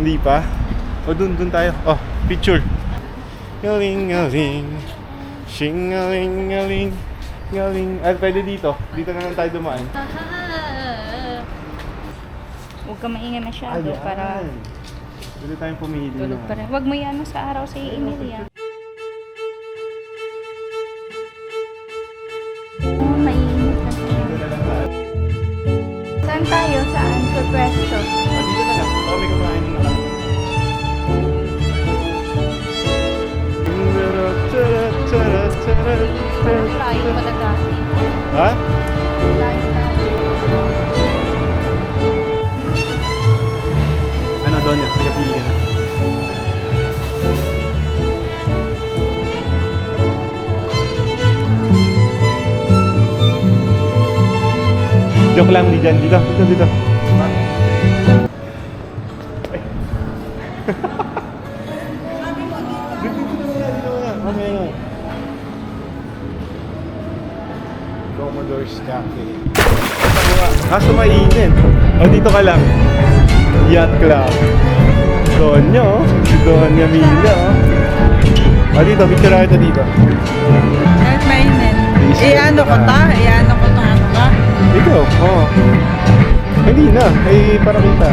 Hindi pa? O dun tayo. Oh, picture. Galing-galing. Shingaling-galing. Galing. Ay, pwede dito. Dito na lang tayo dumaan. Huwag ka maingay masyado Ayan. para Pwede tayong pumili. tulog pa rin. Huwag mo yan sa araw sa iinil yan. Oh, mainit na siya. Dito na lang tayo. Saan tayo? Saan? Sa pwesto? Ah, dito na lang. Baka may kumain na lang. Parang layo pala dati. Ha? Layo dati. Ano doon yan? Sige, pili ka na. Joke lang, di dyan. Dito. Dito. Ay. Dito muna. Mamaya nga. Commodore's Cafe. Kaso mainit. O, dito ka lang. Yacht Club. Donya, oh. Si Donya Mila, oh. O, dito. Picture ako ito dito. Kahit mainit. Iano ko ta? Iano ko tong ano ka? Ikaw, oo. Hindi na. Ay, para kita.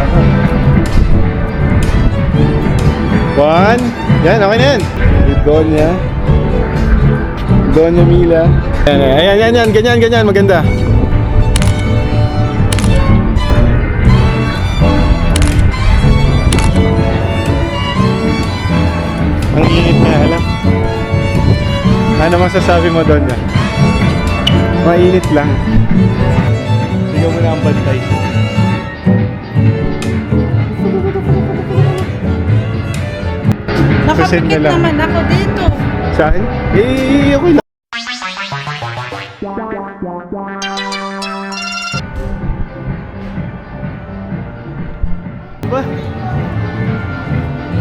One. Yan, okay na yan. With Donya. Donya Mila. Ayan. Ganyan. Maganda. Ang init na, alam. Ano masasabi mo, Donya? Mainit lang. Sigaw mo na ang bantay. Sasend na Nakapikit lang. naman ako dito. Sa akin? Eh, okay lang. Ba?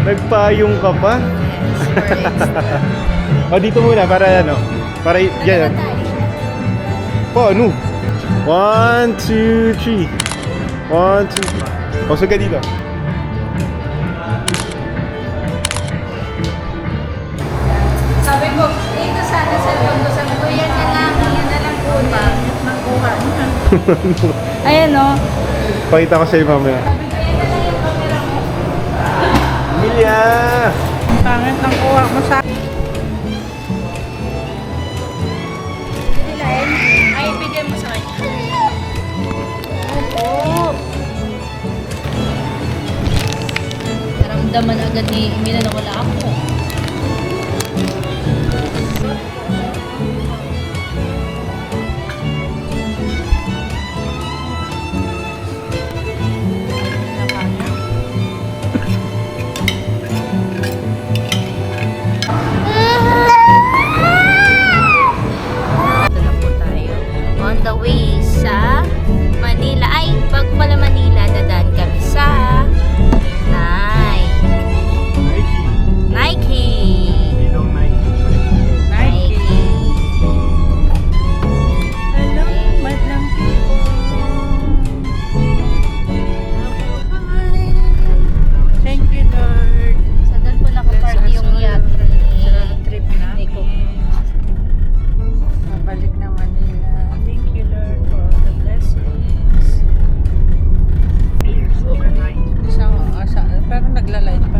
Nagpayong ka pa? O, dito muna para ano? Para yan. Po, ano? 1, 2, 3. 1, 2. O, saga dito. Sabi ko, dito sana sa Tondo. Sabi ko, yan na lang una. Nakuha niya. Ayan o. Pakita ko sa'yo mamaya. Sabi ko, yan na lang yung camera mo. Emilia! Pangit ng kuha mo sa... Ay, bigyan mo sa kanya. Naramdaman agad ni Emilia na wala ako. On the way sa Manila. Ay, pag pala Manila, dadaan kami sa Nike. Nike. Ilong Nike. Nike. Hello, madlang people. Thank you, Lord. Sa doon po nakapark yung yacht Sa trip na. Nico. Mabalik na Manila. Thank you, Lord, for all the blessings. Pero nagla-light pa.